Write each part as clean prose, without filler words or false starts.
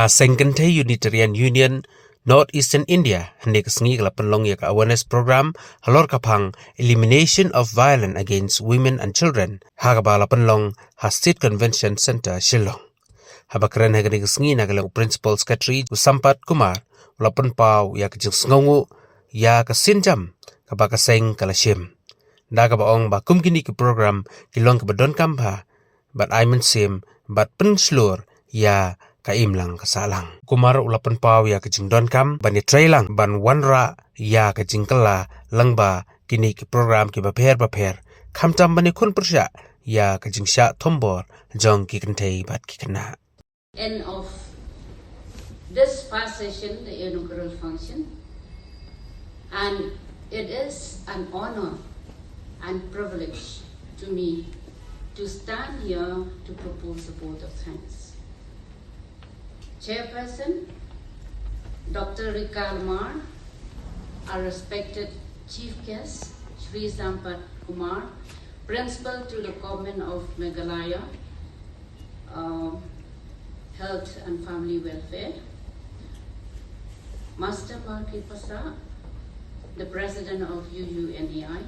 Seng Kynthei Unitarian Union Northeastern India hendak sengi kala penlong ya awareness program halor kapang elimination of violence against women and children hagabala penlong State Convention Center Shillong habakran hagani sengi nagalang principal secretary Sampat Kumar lapan pau ya kejing sengongu ya kesinjam kabaka seng kalashim daga baong ba kumkini ke program kilong ke badon kampa bat aimen sim bat penslur ya kaim lang kasalang. Kumar ulapan pau ya kejing don kam bani trailang ban wanra ya kejing kala langba kini ke program ke baper kamtam bani kun persya ya kejing syak thombor jong ki Kynthei bat ki Khynnah. End of this past session, the inaugural function, and it is an honor and privilege to me to stand here to propose a vote of thanks. Chairperson, Dr. Rika Kumar, our respected Chief Guest, Shri Sampat Kumar, Principal to the Government of Meghalaya, Health and Family Welfare, Master Marki Pasa, the President of UUNEI,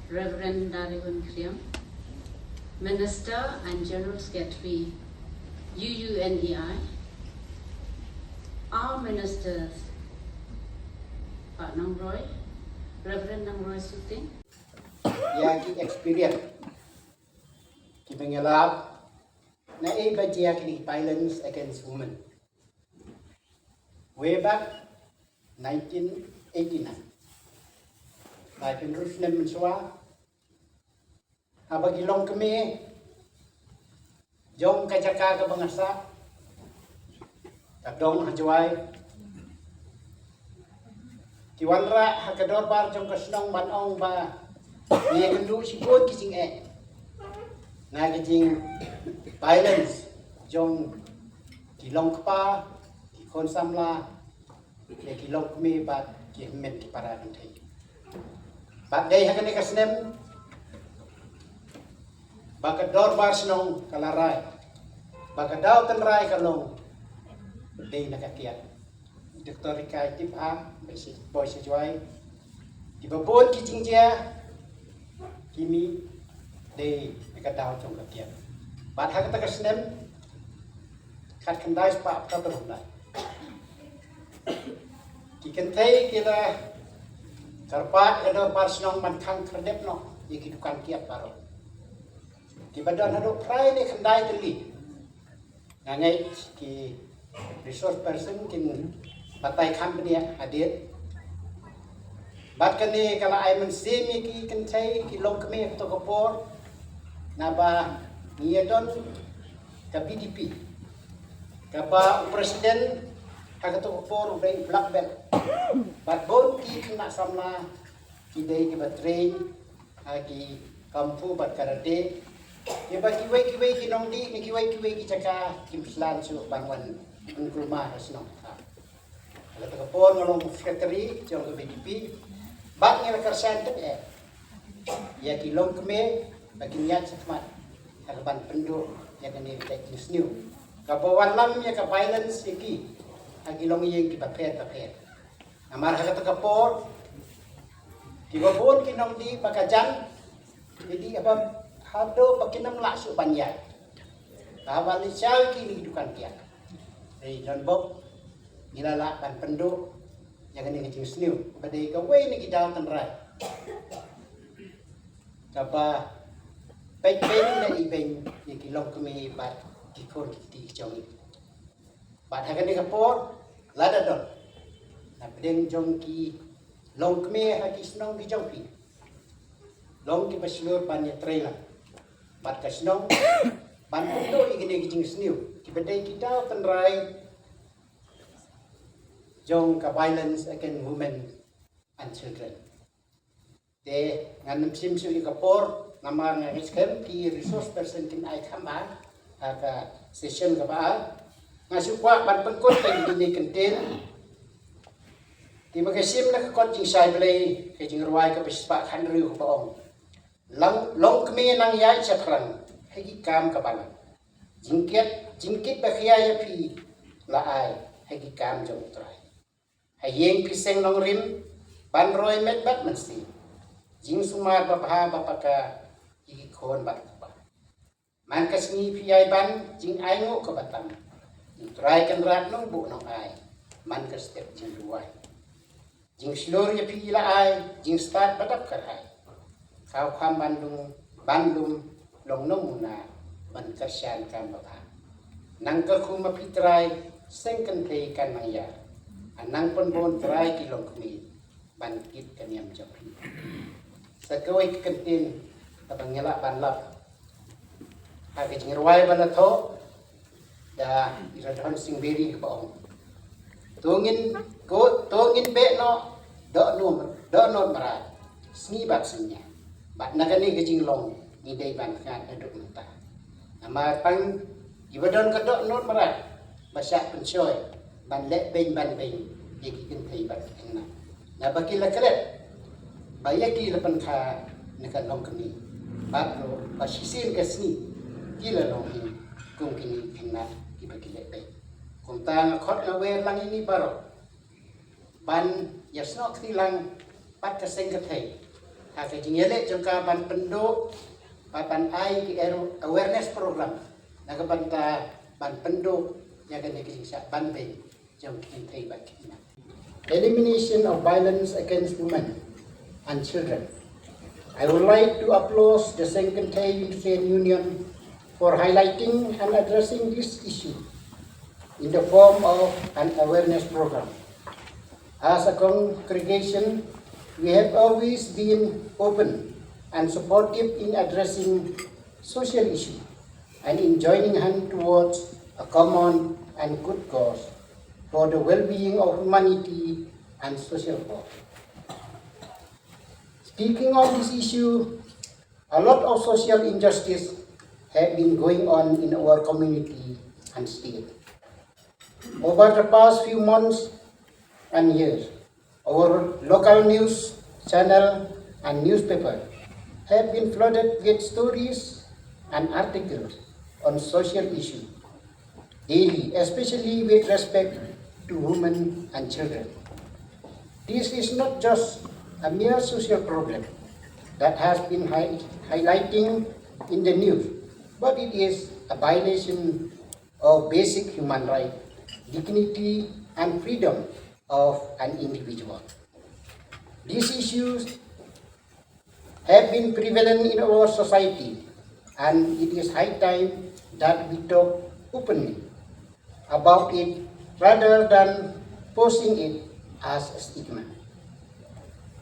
Reverend Darihun Kriam, Minister and General Secretary, UUNEI, our ministers, Pak Nang Roy, Reverend Nang Roy Suting. Yang experience, kita mengelak, na ibadah kini violence against women. Way back 1989, baik terus nemenswa, abagilong kami, jom kajaka kabangasa. Kadong hajuai Tiwanra hakador bar jong kasnong manong ba Ia kendu sikut kising Na kising violence jong kilong kapa Kikon samla Ya kilong kumi bat Kihimen kipara Kynthei Bat day hakani kasnem Bakador bar senong kalarai Bakadaw tenrai kalong Day nakakiat. Dr. Rika tip A, boy sejuai. Dibabon kijing dia, kimi day nakadaw jong kakiat. Bat hak tak kesnem, kat kendai sepak apa berhulai. Kynthei kita karpat kador parsenong mankang kerdep no, ikidukan kiat baru. Kibadan hadok prai ni kendai teli. Nangai ki resource person kin batai company hadir bat kani kala ai mensimi ki Kynthei ki long kami to kapor naba niadon ka BDP ka ba presiden ka to kapor ubai black belt bat bon ki kena samla ki dei ki batrain ki kampu bat karate ki ba ki wei ki nong di ni ki wei ki caka kim slan su bangwan rumah senang. Kalau terkepon ngolong secretary jauh ke BDP, bak ngel kersan tu ya kilong keme bagi niat sekemat. Harapan penduk yang kini kita new. Kapawan lam ya ke violence iki, agilong yang dipakai. Amar hak terkepon, dibabon kinong di bakajan, jadi apa hado bakinam laksu panjang. Kawan lical kini hidupan kiat. John Bob nilala pan penduk yang ini kecil seniu pada kawai ni kita tenrai kapa baik-baik na ibeng ni kilong kami bat kikor kiti jong bat hakan ni kapor lada don na pedeng jong ki long kami haki senong ki jong pi long ki paslur pan ya trailer bat kasnong ban penduk igini kecil seniu kibadai kita tenrai jong ka violence against women and children. De nganam sim su kapor nama ngiskem ki resource person kin ai khamba ka session ka ba ngasu kwa ban pengkot ki ni kenten ti magasim na ka jingshah blai ke jingruai ka bispa khanru ko ong long kmi nang yai chakrang hegi kam ka ban jingkit ba khia ya phi la ai hagi kam jong trai hayeng piseng nong rim ban roi met bat mesti jing sumar babha bapaka igi khon bat ba man kasni piai ban jing ai ngo ka batam trai kan rat nong bu nong ai man ka step jing duai jing slor ya pi la ai jing start batap kar ai kau kham bandung long nong muna ban kasyan kam babha nang ka khuma pitrai Seng Kynthei kan maya anang pon trai kilong kmi ban kit kaniam japi sakawai kentin abang nyala ban lap hage jingruai ban tho da iradhan sing beri baong tongin be no do no mara sni bat sinya bat nagani ke jinglong ni dei ban kan aduk mata ama pang ibadon ka do no mara Masak pencoy, ban beng, yaki Kynthei ban Khynnah. Na baki la kret, bayaki la panka nakan long kami. Bakro pasisin kasni, kila long ini kung kini Khynnah ibaki beng. Kung tang khot na wer lang ini baro. Ban yasnok tilang pat ka Seng Kynthei. Hake jingele jengka ban penduk, ban ai ki awareness program. Nakabanta ban penduk elimination of violence against women and children. I would like to applaud the Seng Kynthei Unitarian Union for highlighting and addressing this issue in the form of an awareness program. As a congregation, we have always been open and supportive in addressing social issues and in joining hands towards a common and good cause for the well-being of humanity and social growth. Speaking of this issue, a lot of social injustice have been going on in our community and state. Over the past few months and years, our local news channel and newspaper have been flooded with stories and articles on social issues daily, especially with respect to women and children. This is not just a mere social problem that has been highlighting in the news, but it is a violation of basic human rights, dignity, and freedom of an individual. These issues have been prevalent in our society, and it is high time that we talk openly about it rather than posing it as a stigma.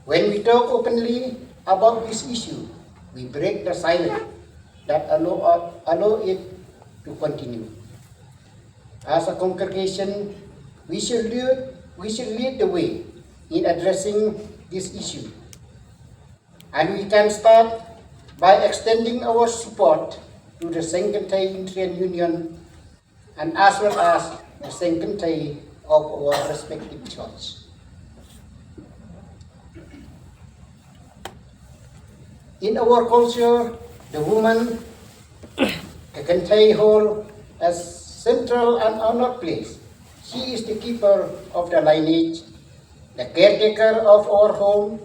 When we talk openly about this issue, we break the silence that allow it to continue. As a congregation, we should lead the way in addressing this issue. And we can start by extending our support to the Seng Kynthei Unitarian Union and as well as the Seng Kynthei of our respective church. In our culture, the woman, the Kynthei hold a central and honored place. She is the keeper of the lineage, the caretaker of our home,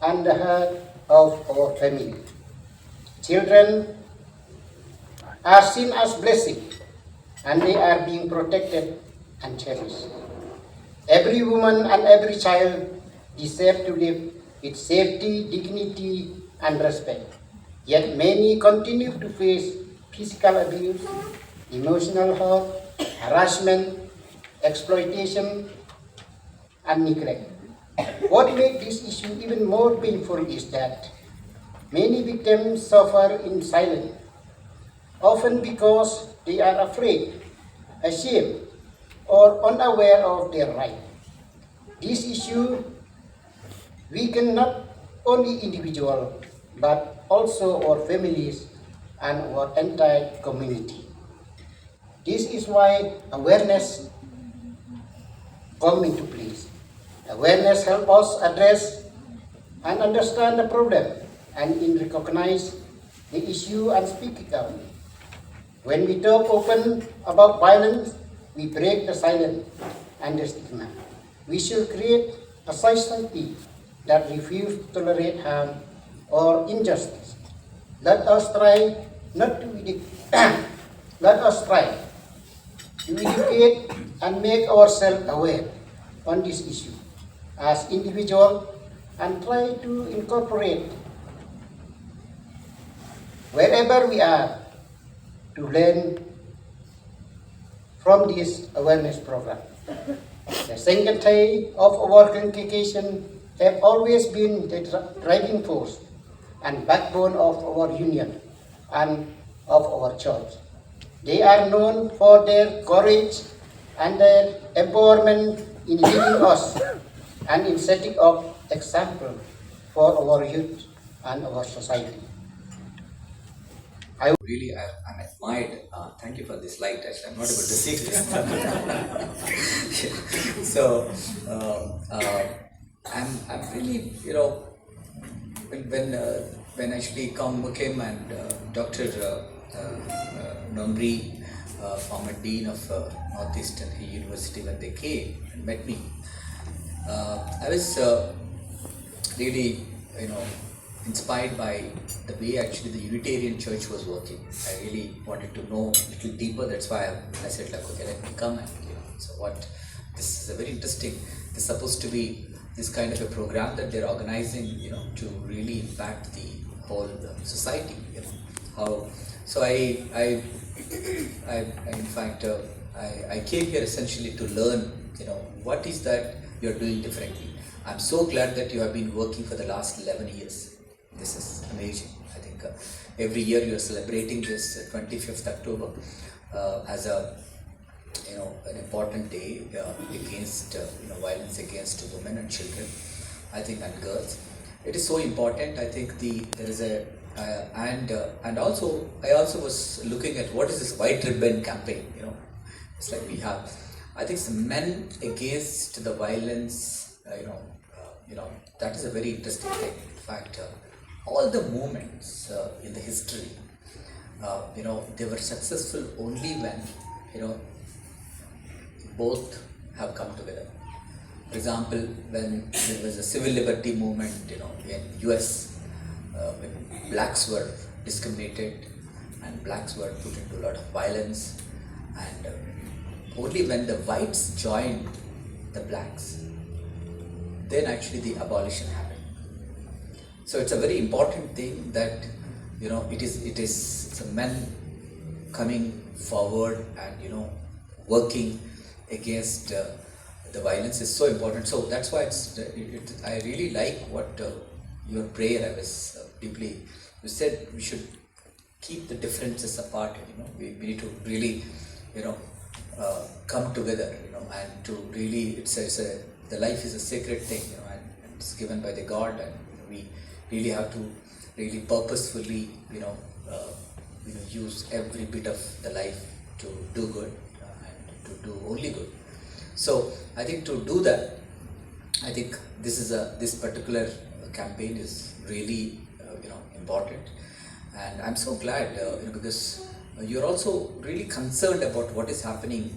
and the head of our family. Children are seen as blessing, and they are being protected and cherished. Every woman and every child deserve to live with safety, dignity, and respect. Yet many continue to face physical abuse, emotional hurt, harassment, exploitation, and neglect. What makes this issue even more painful is that many victims suffer in silence, often because they are afraid, ashamed, or unaware of their right. This issue weakens not only individuals, but also our families and our entire community. This is why awareness comes into place. Awareness helps us address and understand the problem and in recognize the issue and speak it out. When we talk open about violence we break the silence and the stigma. We shall create a society that refuses to tolerate harm or injustice. Let us try not to let us try to educate and make ourselves aware on this issue as individuals and try to incorporate wherever we are to learn from this awareness program. The Seng Kynthei of our congregation have always been the driving force and backbone of our union and of our church. They are known for their courage and their empowerment in leading us and in setting up example for our youth and our society. Really, I'm admired. Thank you for this light. Actually, I'm not able to see this. So, I'm really, when actually came and Dr. Nomri, former dean of Northeastern University, when they came and met me, I was really, inspired by the way actually the Unitarian Church was working. I really wanted to know a little deeper. That's why I said, like, okay, let me come and so what. This is a very interesting. This is supposed to be this kind of a program that they're organizing, to really impact the whole society. How. So I in fact I came here essentially to learn, what is that you're doing differently. I'm so glad that you have been working for the last 11 years. This is amazing. I think every year you are celebrating this 25th October as a an important day against violence against women and children. I think, and girls. It is so important. I think there is a and also I also was looking at what is this white ribbon campaign. It's like we have. I think it's men against the violence. That is a very interesting thing. In fact, all the movements in the history, they were successful only when, both have come together. For example, when there was a civil liberty movement, in US, when blacks were discriminated and blacks were put into a lot of violence, and only when the whites joined the blacks, then actually the abolition happened. So it's a very important thing that it is the men coming forward and working against the violence is so important. So that's why I really like what your prayer. I was deeply. You said we should keep the differences apart. We need to really come together. And to really the life is a sacred thing. And it's given by the God, and we really have to really purposefully use every bit of the life to do good and to do only good. So I think to do that, I think this particular campaign is really important, and I'm so glad because you're also really concerned about what is happening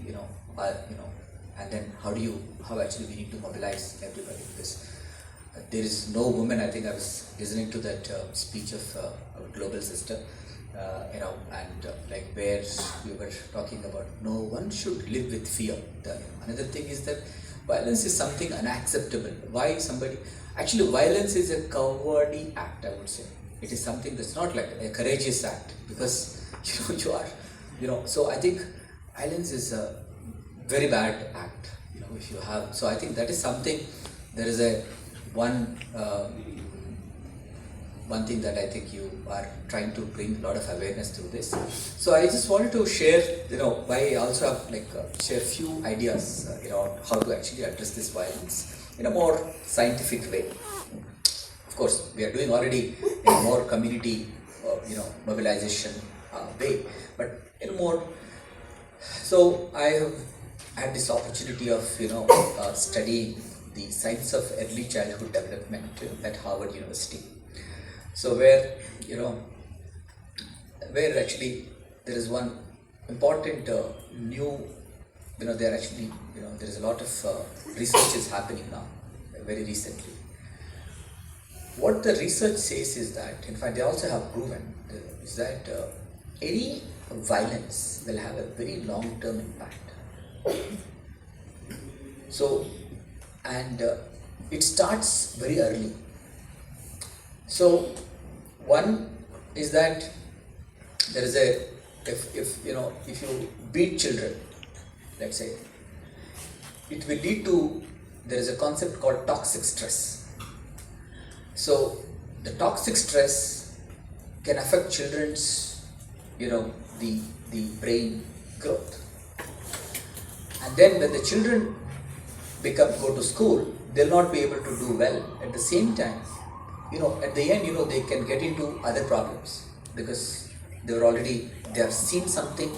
and then how actually we need to mobilize everybody, because there is no woman. I think I was listening to that speech of our global sister, and like where we were talking about no one should live with fear. Another thing is that violence is something unacceptable. Why somebody actually violence is a cowardly act, I would say. It is something that's not like a courageous act, because you are so I think violence is a very bad act, if you have. So I think that is something. There is one thing that I think you are trying to bring a lot of awareness through this. So I just wanted to share, why I also have share a few ideas, how to actually address this violence in a more scientific way. Of course, we are doing already in a more community, mobilization way, but in a more. So I have had this opportunity of, studying the science of early childhood development at Harvard University. So where actually there is one important new they are actually, there is a lot of research is happening now, very recently. What the research says is that, in fact, they also have proven is that any violence will have a very long-term impact. So, and it starts very early. So, one is that there is a, if you beat children, let's say, it will lead to, there is a concept called toxic stress. So the toxic stress can affect children's, the brain growth. And then when the children go to school, they'll not be able to do well. At the same time, at the end, they can get into other problems because they have seen something,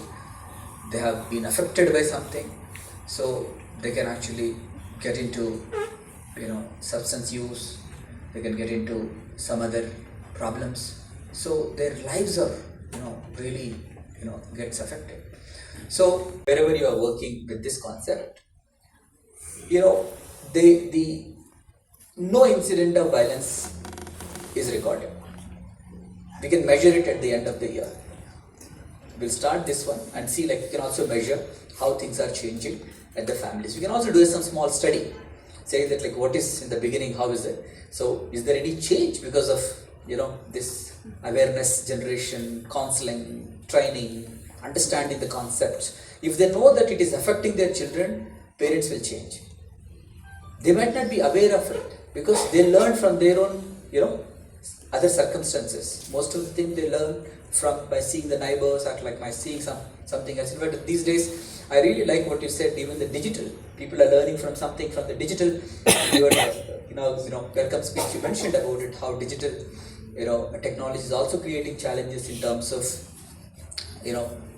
they have been affected by something, so they can actually get into, substance use, they can get into some other problems. So their lives are, really, gets affected. So wherever you are working with this concept, the no incident of violence is recorded. We can measure it at the end of the year. We'll start this one and see, we can also measure how things are changing at the families. We can also do some small study, say that what is in the beginning, how is it? So is there any change because of, this awareness generation, counseling, training, understanding the concepts? If they know that it is affecting their children, parents will change. They might not be aware of it because they learn from their own, other circumstances. Most of the things they learn by seeing the neighbors or by seeing something else. But these days, I really like what you said, even the digital. People are learning from something from the digital. Welcome speech, you mentioned about it, how digital, technology is also creating challenges in terms of,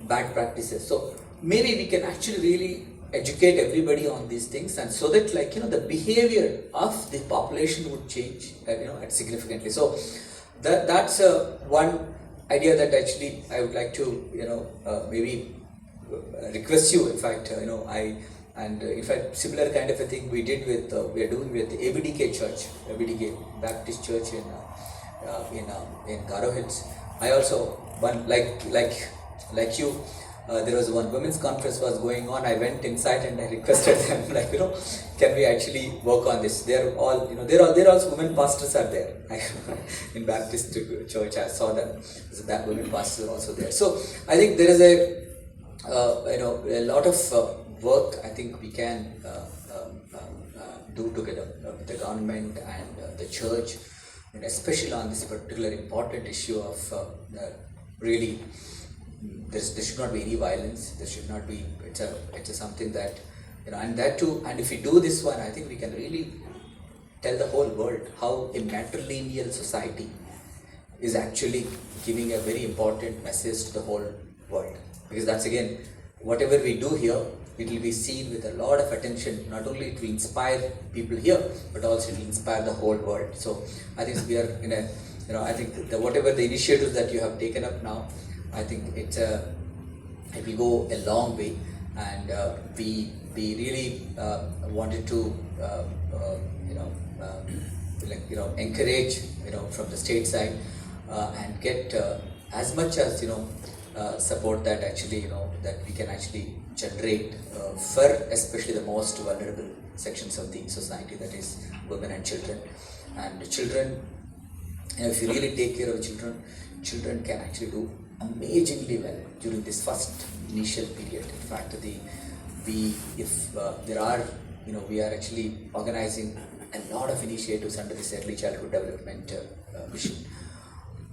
bad practices. So maybe we can actually really educate everybody on these things, and so that the behavior of the population would change, significantly. So that's one idea that actually I would like to, maybe request you, in fact, in fact, similar kind of a thing we did with, we are doing with the ABDK Church, ABDK Baptist Church in Garo Hills. I also, one like you, there was one women's conference was going on. I went inside and I requested them, can we actually work on this? They're all, they're also women pastors are there. In Baptist Church, I saw them. So that women pastors are also there. So I think there is a lot of work I think we can do together with the government and the church, and especially on this particular important issue of really. There should not be any violence. There should not be. It's something that, and that too. And if we do this one, I think we can really tell the whole world how a matrilineal society is actually giving a very important message to the whole world. Because that's again, whatever we do here, it will be seen with a lot of attention. Not only it will inspire people here, but also it will inspire the whole world. So I think we are in a, I think whatever the initiatives that you have taken up now, I think it will go a long way, and we really wanted to encourage from the state side and get as much as support that actually that we can actually generate for especially the most vulnerable sections of the society, that is women and children. And children, if you really take care of children can actually do amazingly well during this first initial period. In fact, we are actually organizing a lot of initiatives under this early childhood development mission.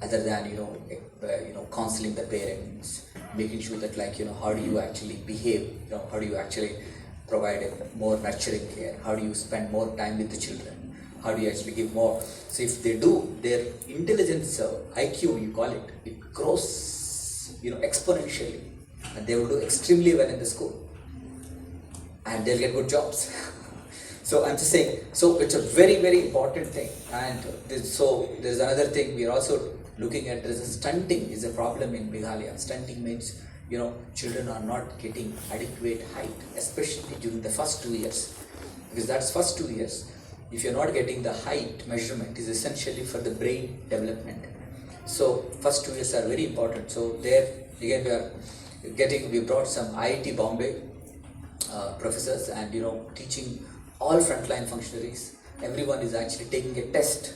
Other than counseling the parents, making sure that how do you actually behave, how do you actually provide a more nurturing care, how do you spend more time with the children, how do you actually give more. So if they do, their intelligence, IQ you call it grows exponentially, and they will do extremely well in the school, and they'll get good jobs. So I'm just saying, so it's a very, very important thing. And there's another thing we are also looking at. There is a stunting is a problem in Meghalaya. Stunting means children are not getting adequate height, especially during the first 2 years, because that's first 2 years. If you're not getting the height measurement, is essentially for the brain development. So first 2 years are very important. So there again we brought some IIT Bombay professors and teaching all frontline functionaries. Everyone is actually taking a test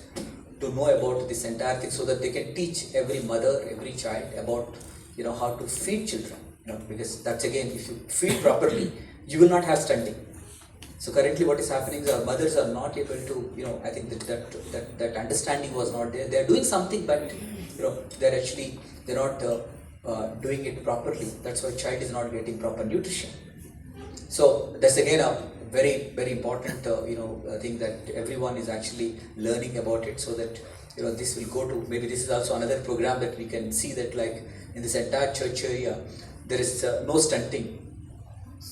to know about this entire thing, so that they can teach every mother, every child about how to feed children. Because that's again, if you feed properly, you will not have stunting. So currently what is happening is our mothers are not able to, I think that understanding was not there. They're doing something, but they're not doing it properly. That's why child is not getting proper nutrition. So that's again a very, very important thing that everyone is actually learning about it, so that this will go to, maybe this is also another program that we can see that, like, in this entire church area there is no stunting.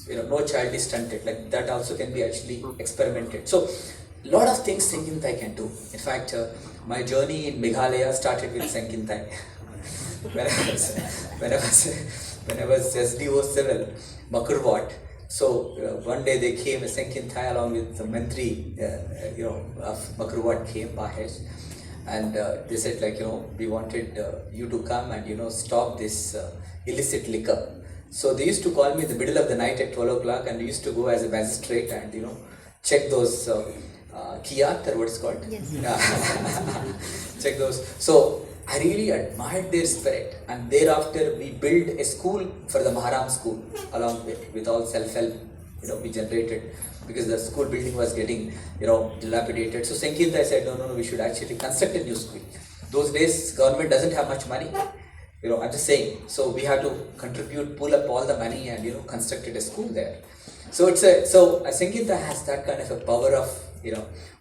No child is stunted. Like that also can be actually experimented. So a lot of things Seng Kynthei can do. In fact, my journey in Meghalaya started with Seng Kynthei. when I was SDO Civil, Makurwat. So one day they came, Seng Kynthei along with the Mantri of Makurwat came, Mahesh, and they said, like, we wanted you to come and stop this illicit liquor. So they used to call me in the middle of the night at 12 o'clock, and we used to go as a magistrate and check those kiyat, or what it's called. Yes. Yeah. Check those. So I really admired their spirit, and thereafter we built a school for the Maharam school along with all self-help we generated, because the school building was getting dilapidated. So Seng Kynthei said, no, we should actually construct a new school. Those days government doesn't have much money. I'm just saying. So we had to contribute, pull up all the money, and constructed a school there. So Seng Kynthei has that kind of a power of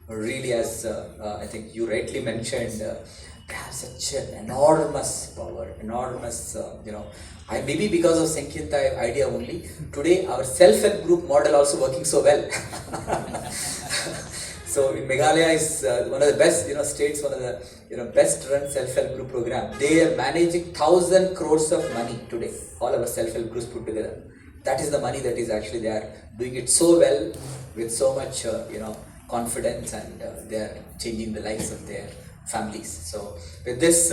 really, as I think you rightly mentioned, they have such an enormous power, enormous I maybe because of Seng Kynthei idea only today our self-help group model also working so well. So in Meghalaya is one of the best states, one of the best run self-help group program. They are managing 1,000 crores of money today, all our self-help groups put together. That is the money that is actually, they are doing it so well with so much confidence, and they are changing the lives of their families. So with this